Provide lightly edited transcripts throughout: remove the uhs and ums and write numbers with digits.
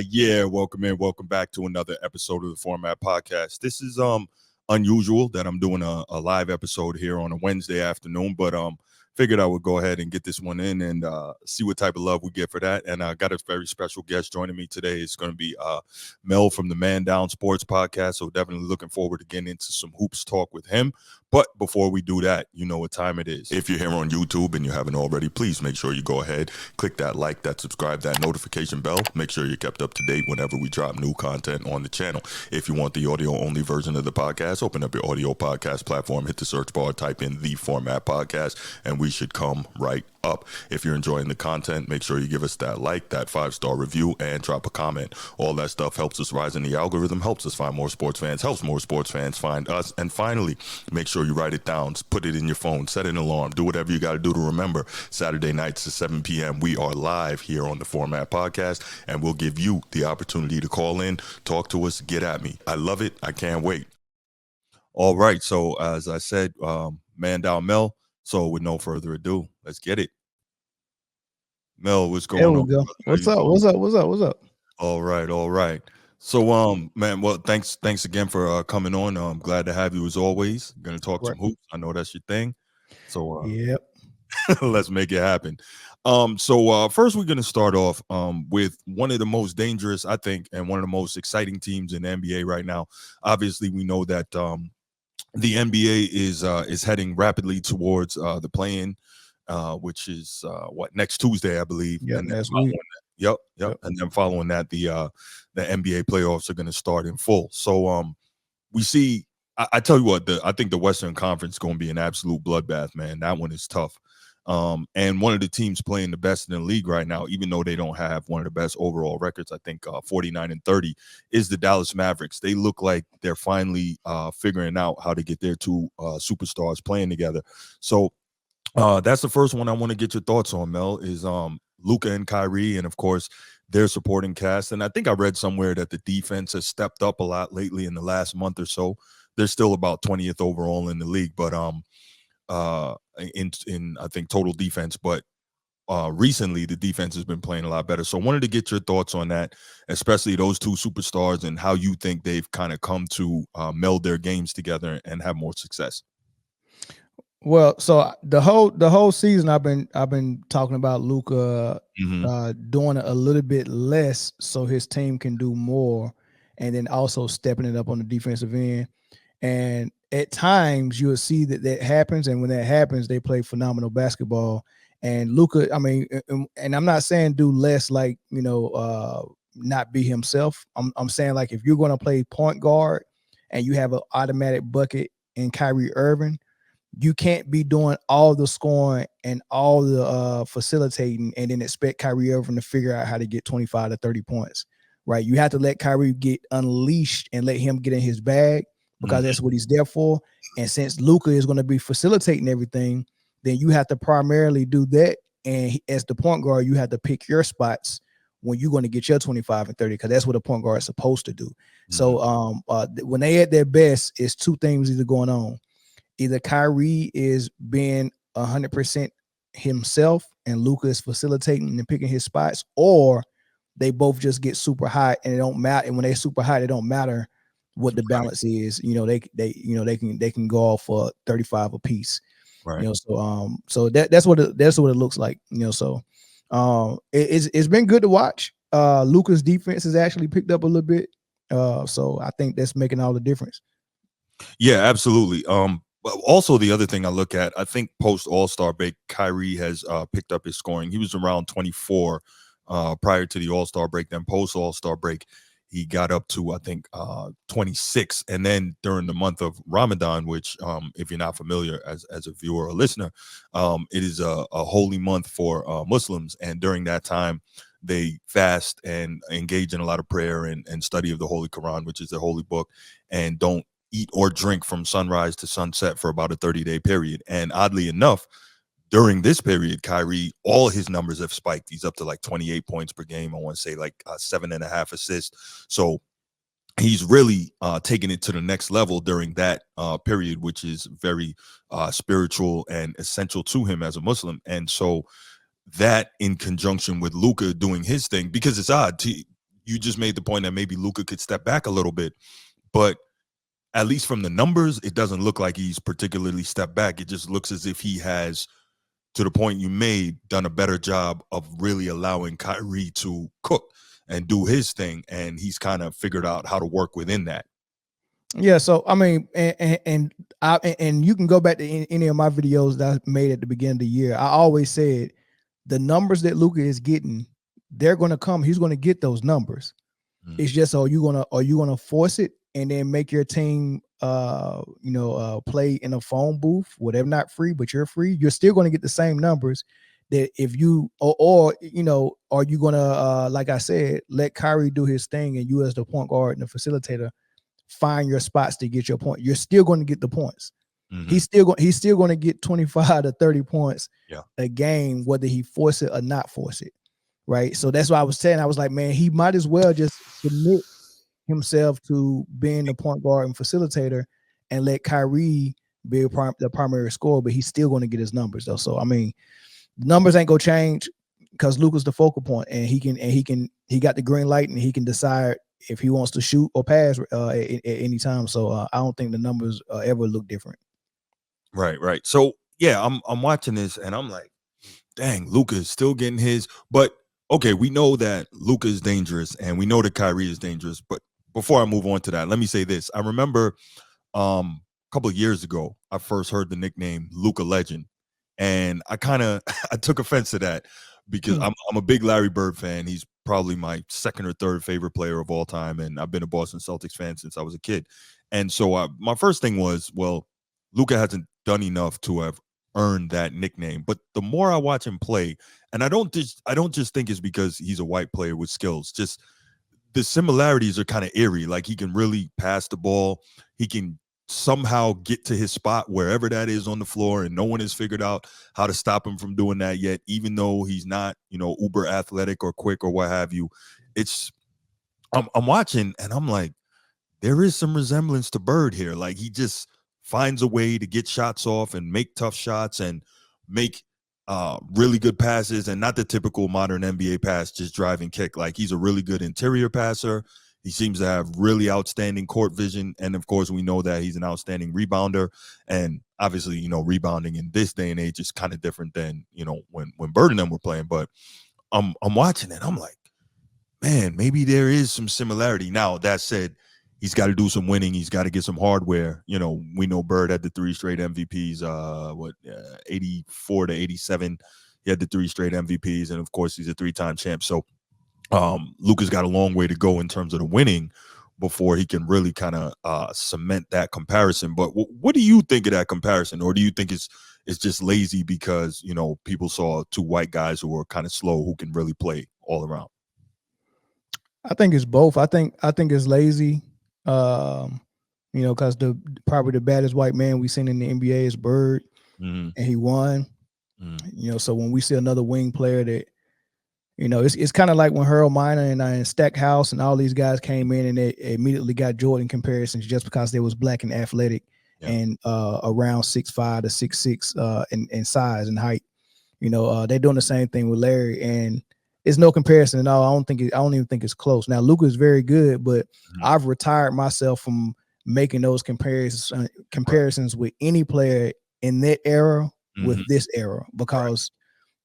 Yeah, welcome back to another episode of the Format Podcast. This is unusual that I'm doing a live episode here on a Wednesday afternoon, but figured I would go ahead and get this one in and see what type of love we get for that. And I got a very special guest joining me today. It's going to be Mel from the Man Down Sports Podcast. So definitely looking forward to getting into some hoops talk with him. But before we do that, you know what time it is. If you're here on YouTube and you haven't already, please make sure you go ahead, click that like, that subscribe, that notification bell. Make sure you're kept up to date whenever we drop new content on the channel. If you want the audio-only version of the podcast, open up your audio podcast platform, hit the search bar, type in the Format Podcast, and we should come right up. If you're enjoying the content, make sure you give us that like, that 5-star review, and drop a comment. All that stuff helps us rise in the algorithm, helps us find more sports fans, helps more sports fans find us. And finally, make sure you write it down, put it in your phone, set an alarm, do whatever you got to do to remember. Saturday nights at 7 p.m. we are live here on the Format Podcast, and we'll give you the opportunity to call in, talk to us, get at me. I love it. I can't wait. All right. So as I said, Man Down Mel. So with no further ado, let's get it. Mel, what's going on? Go. What's up? All right. So, man, well, thanks again for coming on. I'm glad to have you as always. Going to talk some hoops. I know that's your thing. So, yep. Let's make it happen. So first we're going to start off with one of the most dangerous, I think, and one of the most exciting teams in the NBA right now. Obviously, we know that the NBA is heading rapidly towards the play-in, which is next Tuesday, I believe. Yeah, and next week. Yep. And then following that, the NBA playoffs are going to start in full. So we see. I tell you what, I think the Western Conference is going to be an absolute bloodbath, man. That one is tough. And one of the teams playing the best in the league right now, even though they don't have one of the best overall records, I think 49-30, is the Dallas Mavericks. They look like they're finally figuring out how to get their two superstars playing together. So that's the first one I want to get your thoughts on, Mel, is Luka and Kyrie, and of course their supporting cast. And I think I read somewhere that the defense has stepped up a lot lately in the last month or so. They're still about 20th overall in the league, but in I think total defense, but recently the defense has been playing a lot better. So I wanted to get your thoughts on that, especially those two superstars, and how you think they've kind of come to meld their games together and have more success. Well, so the whole season I've been talking about Luka doing a little bit less so his team can do more, and then also stepping it up on the defensive end. And at times you'll see that happens, and when that happens, they play phenomenal basketball. And Luka, I mean, and I'm not saying do less, like, not be himself. I'm saying, like, if you're going to play point guard and you have an automatic bucket in Kyrie Irving, you can't be doing all the scoring and all the facilitating and then expect Kyrie Irving to figure out how to get 25 to 30 points, right? You have to let Kyrie get unleashed and let him get in his bag, because that's what he's there for. And since Luka is going to be facilitating everything, then you have to primarily do that. And as the point guard, you have to pick your spots when you're going to get your 25 and 30, because that's what a point guard is supposed to do. So when they at their best, it's two things either going on. Either Kyrie is being 100% himself and Luka is facilitating and picking his spots, or they both just get super hot and it don't matter. And when they're super hot, it don't matter what the balance is. They can go off for 35 apiece. Right. So that's what it looks like. So it's been good to watch. Luka's defense has actually picked up a little bit. So I think that's making all the difference. Yeah, absolutely. But also the other thing I look at, I think post All-Star break, Kyrie has picked up his scoring. He was around 24 prior to the All-Star break. Then post All-Star break, he got up to, I think, 26. And then during the month of Ramadan, which if you're not familiar as a viewer or listener, it is a holy month for Muslims. And during that time, they fast and engage in a lot of prayer and study of the Holy Quran, which is the holy book, and don't eat or drink from sunrise to sunset for about a 30-day period. And oddly enough, during this period, Kyrie, all his numbers have spiked. He's up to like 28 points per game. I want to say like 7.5 assists. So he's really taking it to the next level during that period, which is very spiritual and essential to him as a Muslim. And so that in conjunction with Luka doing his thing, because it's odd, you just made the point that maybe Luka could step back a little bit, but at least from the numbers, it doesn't look like he's particularly stepped back. It just looks as if he has, to the point you made, done a better job of really allowing Kyrie to cook and do his thing, and he's kind of figured out how to work within that. Yeah, so I mean, and you can go back to any of my videos that I made at the beginning of the year. I always said the numbers that Luka is getting, they're going to come. He's going to get those numbers. It's just, are you gonna force it and then make your team play in a phone booth where they're not free, but you're free? You're still going to get the same numbers that if you or are you gonna like I said, let Kyrie do his thing and you as the point guard and the facilitator find your spots to get your point. You're still going to get the points. He's still going to get 25 to 30 points a game, whether he force it or not force it. Right. So that's why I was saying, I was like, man, he might as well just submit himself to being the point guard and facilitator and let Kyrie be the primary scorer, but he's still going to get his numbers though. So I mean, the numbers ain't gonna change because Luka's the focal point, and he got the green light and he can decide if he wants to shoot or pass at any time. So I don't think the numbers ever look different. Right. So yeah, I'm watching this and I'm like, dang, Luka is still getting his. But okay, we know that Luka is dangerous and we know that Kyrie is dangerous. But before I move on to that, let me say this. I remember a couple of years ago, I first heard the nickname Luka Legend. And I kind of I took offense to that because I'm a big Larry Bird fan. He's probably my second or third favorite player of all time. And I've been a Boston Celtics fan since I was a kid. And so my first thing was, well, Luka hasn't done enough to have earned that nickname. But the more I watch him play, and I don't just think it's because he's a white player with skills, just the similarities are kind of eerie. Like he can really pass the ball. He can somehow get to his spot wherever that is on the floor, and no one has figured out how to stop him from doing that yet, even though he's not, uber athletic or quick or what have you. I'm watching and I'm like, there is some resemblance to Bird here. Like he just finds a way to get shots off and make tough shots and make really good passes, and not the typical modern NBA pass, just drive and kick. Like he's a really good interior passer. He seems to have really outstanding court vision. And of course, we know that he's an outstanding rebounder. And obviously, rebounding in this day and age is kind of different than, when Bird and them were playing. But I'm watching it. I'm like, man, maybe there is some similarity. Now, that said, he's got to do some winning. He's got to get some hardware. We know Bird had the 3 straight MVPs, 84 to 87. He had the 3 straight MVPs. And of course, he's a 3-time champ. So Luka's got a long way to go in terms of the winning before he can really kind of cement that comparison. But what do you think of that comparison? Or do you think it's just lazy because, people saw 2 white guys who were kind of slow who can really play all around? I think it's both. I think it's lazy. Because probably the baddest white man we've seen in the NBA is Bird, and he won. So when we see another wing player that, it's kind of like when Harold Miner and Stackhouse and all these guys came in and they immediately got Jordan comparisons just because they was black and athletic and around 6'5" to 6'6" in size and height. They're doing the same thing with Larry, and it's no comparison at all. I don't even think it's close. Now Luka is very good, but I've retired myself from making those comparisons with any player in that era with this era, because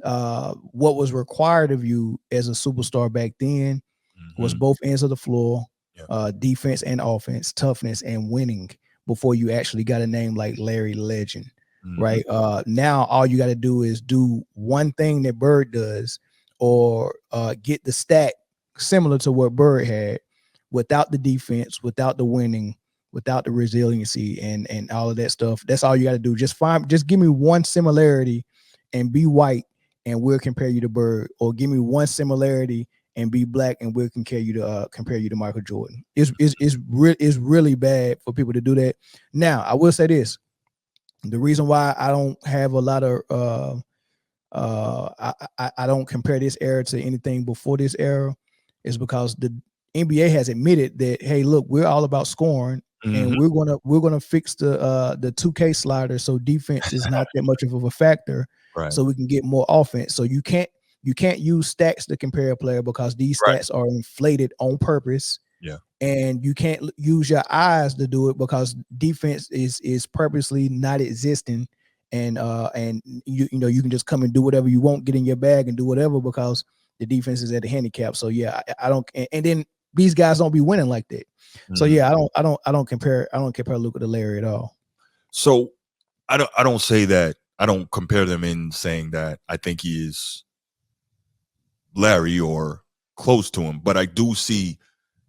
what was required of you as a superstar back then was both ends of the floor, defense and offense, toughness and winning before you actually got a name like Larry Legend, right? Now all you got to do is do one thing that Bird does, or get the stat similar to what Bird had, without the defense, without the winning, without the resiliency and all of that stuff. That's all you got to do. Just give me one similarity and be white, and we'll compare you to Bird, or give me one similarity and be black, and we'll compare you to Michael Jordan. It's really bad for people to do that. Now, I will say this: the reason why I don't have a lot of I don't compare this era to anything before this era is because the NBA has admitted that, hey, look, we're all about scoring, and we're gonna fix the 2K slider so defense is not that much of a factor, right? So we can get more offense. So you can't you can't use stats to compare a player because these Right. stats are inflated on purpose. Yeah. And you can't use your eyes to do it because defense is purposely not existing. And you know you can just come and do whatever you want, get in your bag and do whatever because the defense is at a handicap. So yeah, I don't. And then these guys don't be winning like that. So Mhm. yeah, I don't compare Luka to Larry at all. So I don't say that. I don't compare them in saying that I think he is Larry or close to him, but I do see,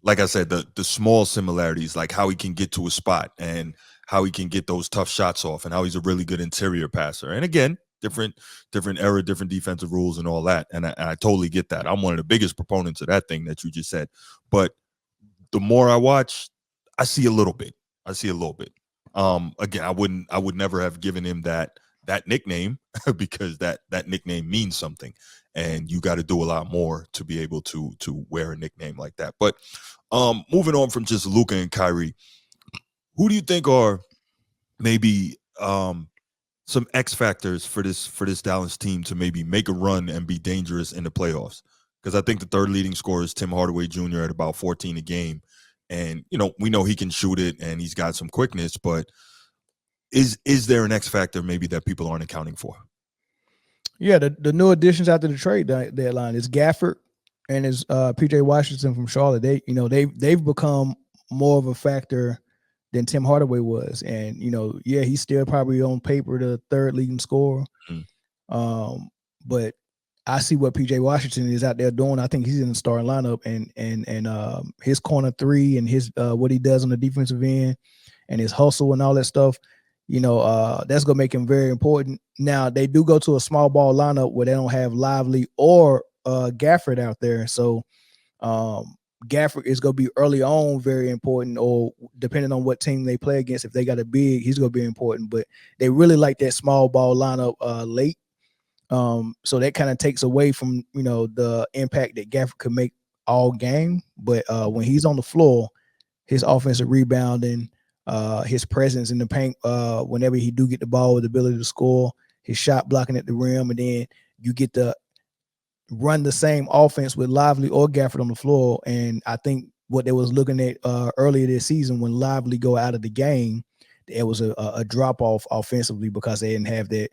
like I said, the small similarities, like how he can get to a spot and how he can get those tough shots off, and how he's a really good interior passer. And again, different era, different defensive rules, and all that. And I totally get that. I'm one of the biggest proponents of that thing that you just said. But the more I watch, I see a little bit. I see a little bit. Again, I would never have given him that nickname because that nickname means something, and you got to do a lot more to be able to wear a nickname like that. But moving on from just Luka and Kyrie, who do you think are maybe some X factors for this Dallas team to maybe make a run and be dangerous in the playoffs? Because I think the third leading scorer is Tim Hardaway Jr. at about 14 a game, and we know he can shoot it and he's got some quickness, but is there an X factor maybe that people aren't accounting for? Yeah, the new additions after the trade deadline is Gafford and is PJ Washington from Charlotte. They've become more of a factor than Tim Hardaway was. And yeah, he's still probably on paper the third leading scorer. Mm. But I see what PJ Washington is out there doing. I think he's in the starting lineup, and his corner three and his what he does on the defensive end and his hustle and all that stuff. That's gonna make him very important. Now they do go to a small ball lineup where they don't have Lively or Gafford out there, so Gafford is gonna be early on very important, or depending on what team they play against. If they got a big, he's gonna be important. But they really like that small ball lineup late. So that kind of takes away from the impact that Gafford could make all game. But when he's on the floor, his offensive rebounding, his presence in the paint, whenever he do get the ball with the ability to score, his shot blocking at the rim, and then you get to run the same offense with Lively or Gafford on the floor. And I think what they was looking at earlier this season when Lively go out of the game, it was a drop off offensively because they didn't have that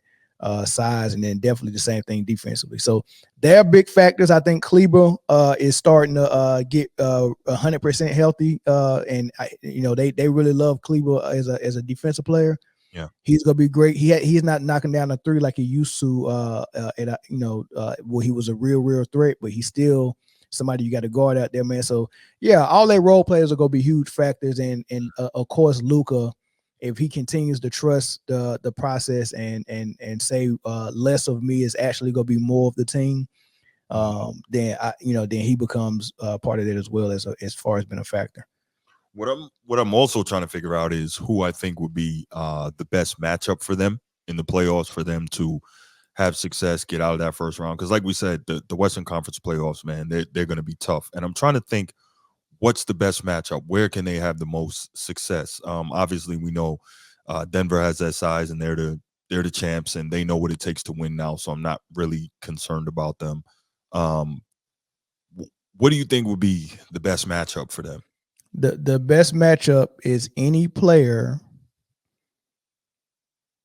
size, and then definitely the same thing defensively. So they're big factors. I think Kleber is starting to get 100% healthy, and they really love Kleber as a defensive player. Yeah. He's gonna be great. He's not knocking down a three like he used to where he was a real threat, but he's still somebody you got to guard out there, man. So yeah, all their role players are gonna be huge factors, and of course Luka, if he continues to trust the process and say less of me is actually gonna be more of the team, then he becomes part of that as well as far as being a factor. What I'm also trying to figure out is who I think would be the best matchup for them in the playoffs for them to have success, get out of that first round. Because like we said, the Western Conference playoffs, man, they're going to be tough. And I'm trying to think what's the best matchup. Where can they have the most success? Obviously, we know Denver has that size, and they're the champs, and they know what it takes to win now. So I'm not really concerned about them. Um, what do you think would be the best matchup for them? The best matchup is any player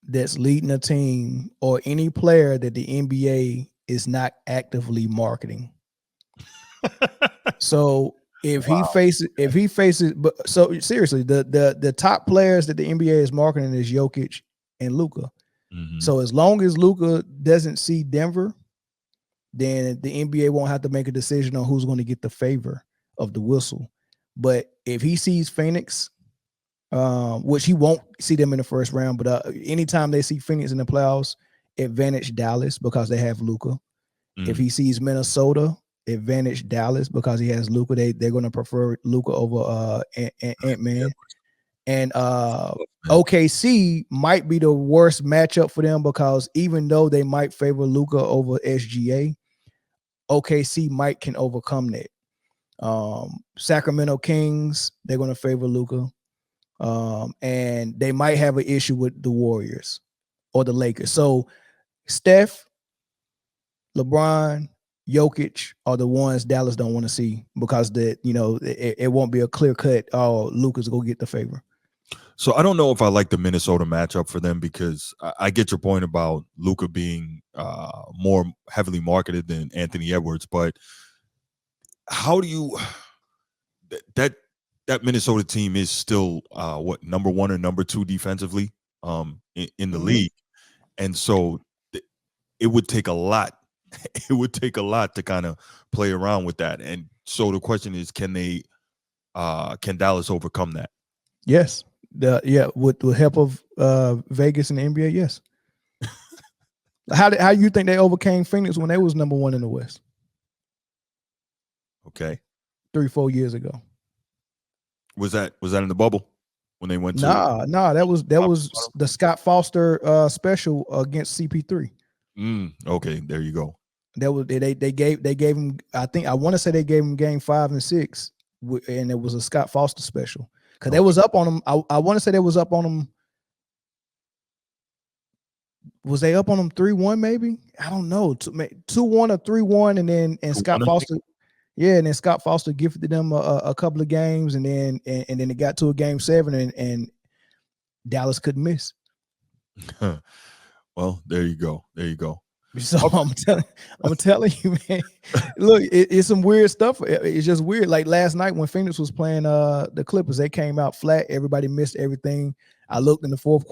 that's leading a team or any player that the NBA is not actively marketing. So if he faces, but so seriously, the top players that the NBA is marketing is Jokic and Luka. Mm-hmm. So as long as Luka doesn't see Denver, then the NBA won't have to make a decision on who's going to get the favor of the whistle. But if he sees Phoenix, which he won't see them in the first round, but anytime they see Phoenix in the playoffs, advantage Dallas because they have Luka. Mm-hmm. If he sees Minnesota, advantage Dallas because he has Luka. They're going to prefer Luka over Ant-Man. And OKC might be the worst matchup for them because even though they might favor Luka over SGA, OKC might can overcome that. Sacramento Kings, they're going to favor Luka. And they might have an issue with the Warriors or the Lakers. So Steph, LeBron, Jokic are the ones Dallas don't want to see because it won't be a clear cut. Oh, Luka's go get the favor. So I don't know if I like the Minnesota matchup for them because I get your point about Luka being more heavily marketed than Anthony Edwards, but how do you that Minnesota team is still what, number 1 or number 2 defensively in the league, and so it would take a lot. It would take a lot to kind of play around with that, and so the question is, can Dallas overcome that? Yes. With the help of Vegas and the NBA, yes. How you think they overcame Phoenix when they was number 1 in the West? Okay. 3-4 years ago. Was that in the bubble when they went to? Nah, that was the Scott Foster special against CP3. Okay, there you go. That was they gave him. I want to say they gave him game 5 and 6, and it was a Scott Foster special because they was up on him. I want to say they was up on him. Was they up on him 3-1 maybe? I don't know, 2-1 or 3-1, and Scott Foster. Yeah, and then Scott Foster gifted them a couple of games, and then it got to a game 7, and Dallas couldn't miss. Well, there you go. There you go. So I'm telling you, man. Look, it's some weird stuff. It's just weird. Like last night when Phoenix was playing the Clippers, they came out flat. Everybody missed everything. I looked in the first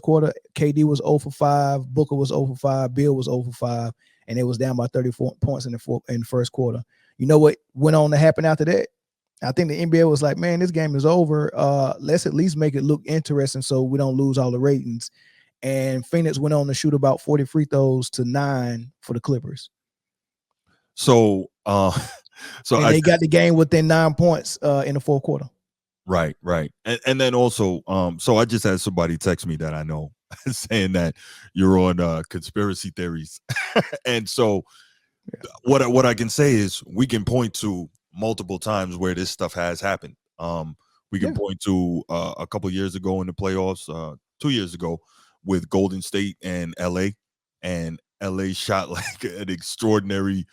quarter, KD was 0 for 5, Booker was 0 for 5, Bill was 0 for 5, and it was down by 34 points in the first quarter. You know what went on to happen after that? I think the NBA was like, man, this game is over. Let's at least make it look interesting so we don't lose all the ratings. And Phoenix went on to shoot about 40 free throws to 9 for the Clippers. So they got the game within 9 points in the fourth quarter. Right. And then also, so I just had somebody text me that I know saying that you're on conspiracy theories. And so what I can say is we can point to multiple times where this stuff has happened. We can point to a couple of years ago in the playoffs, 2 years ago with Golden State and LA, and LA shot like an extraordinarily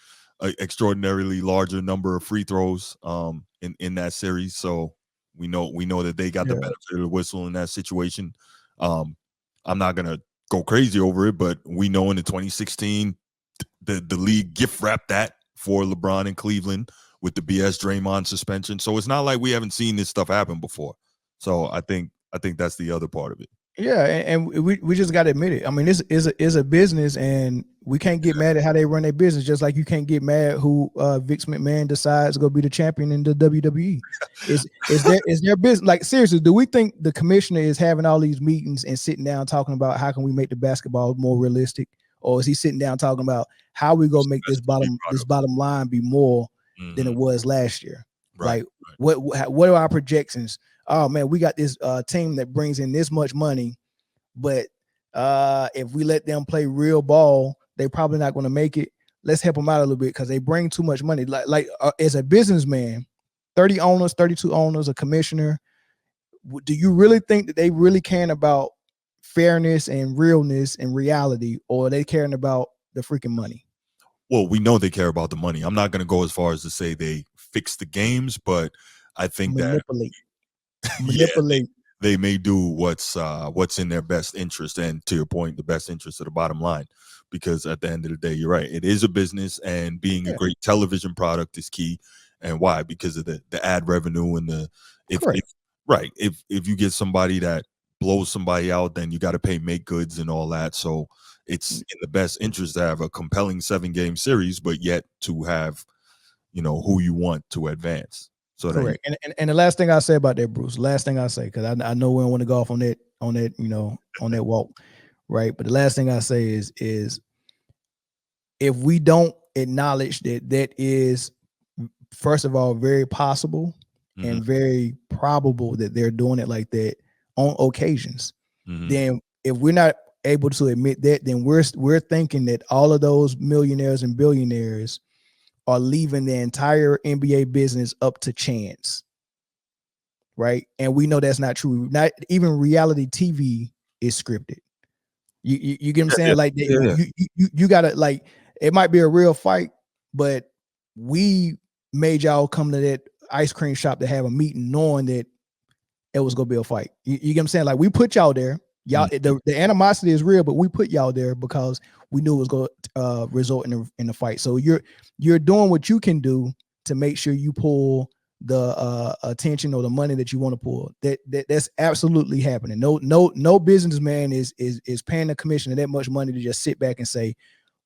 larger number of free throws in that series. So we know that they got the benefit of the whistle in that situation. I'm not gonna go crazy over it, but we know in the 2016 the league gift wrapped that for LeBron in Cleveland with the BS Draymond suspension. So it's not like we haven't seen this stuff happen before. So I think that's the other part of it. Yeah, and we just got to admit it. I mean, this is a business, and we can't get mad at how they run their business. Just like you can't get mad who Vince McMahon decides to go be the champion in the WWE. Is their business. Like, seriously, do we think the commissioner is having all these meetings and sitting down talking about how can we make the basketball more realistic, or is he sitting down talking about how we gonna make this bottom line be more than it was last year? Right. Like, what are our projections? Oh man, we got this team that brings in this much money, but if we let them play real ball, they're probably not going to make it. Let's help them out a little bit because they bring too much money. Like as a businessman, 30 owners, 32 owners, a commissioner, do you really think that they really care about fairness and realness and reality, or are they caring about the freaking money? Well, we know they care about the money. I'm not going to go as far as to say they fix the games, but I think manipulate. They may do what's in their best interest, and to your point, the best interest of the bottom line. Because at the end of the day, you're right. It is a business, and being a great television product is key. And why? Because of the ad revenue and if you get somebody that blows somebody out, then you got to pay make goods and all that. So it's in the best interest to have a compelling 7-game series, but yet to have, who you want to advance. So correct. And the last thing I say about that, Bruce, because I know we don't want to go off on that, on that walk, right? But the last thing I say is if we don't acknowledge that is, first of all, very possible and very probable that they're doing it like that on occasions, then if we're not able to admit that, then we're thinking that all of those millionaires and billionaires are leaving the entire NBA business up to chance, right? And we know that's not true. Not even reality TV is scripted. You get what I'm saying? Like you gotta, like, it might be a real fight, but we made y'all come to that ice cream shop to have a meeting knowing that it was gonna be a fight. You get what I'm saying? Like, we put y'all there. Y'all, the animosity is real, but we put y'all there because we knew it was going to result in a fight. So you're doing what you can do to make sure you pull the attention or the money that you want to pull. That's absolutely happening. No businessman is paying the commissioner that much money to just sit back and say,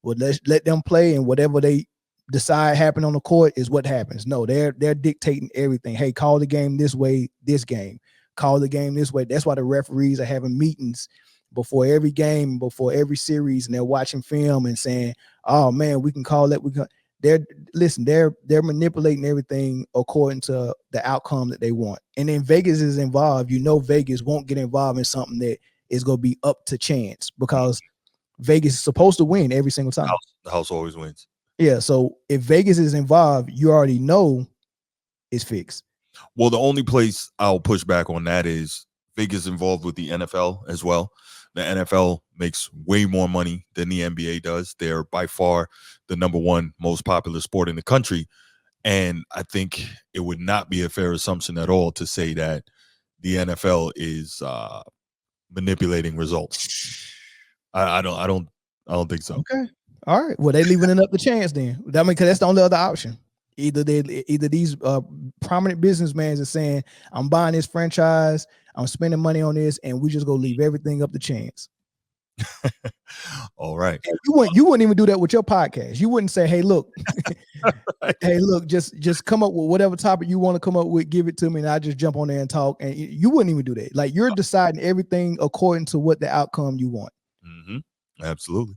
well, let them play, and whatever they decide happen on the court is what happens. No, they're dictating everything. Hey, call the game this way, this game. Call the game this way. That's why the referees are having meetings before every game, before every series, and they're watching film and saying, "Oh man, we can call that." They're manipulating everything according to the outcome that they want. And then Vegas is involved. Vegas won't get involved in something that is going to be up to chance because Vegas is supposed to win every single time. The house always wins. Yeah. So if Vegas is involved, you already know it's fixed. Well, the only place I'll push back on that is Vegas involved with the NFL as well. The NFL makes way more money than the NBA does. They're by far the number one most popular sport in the country. And I think it would not be a fair assumption at all to say that the NFL is manipulating results. I don't think so. Okay. All right. Well, they leaving it up to chance then. I mean, because that's the only other option. Either these prominent businessmen are saying, I'm buying this franchise, I'm spending money on this, and we just go leave everything up to chance. All right. You wouldn't even do that with your podcast. You wouldn't say, hey, look, right. Hey, look, just come up with whatever topic you want to come up with, give it to me, and I just jump on there and talk. And you wouldn't even do that. Like, you're deciding everything according to what the outcome you want. Mm-hmm. Absolutely.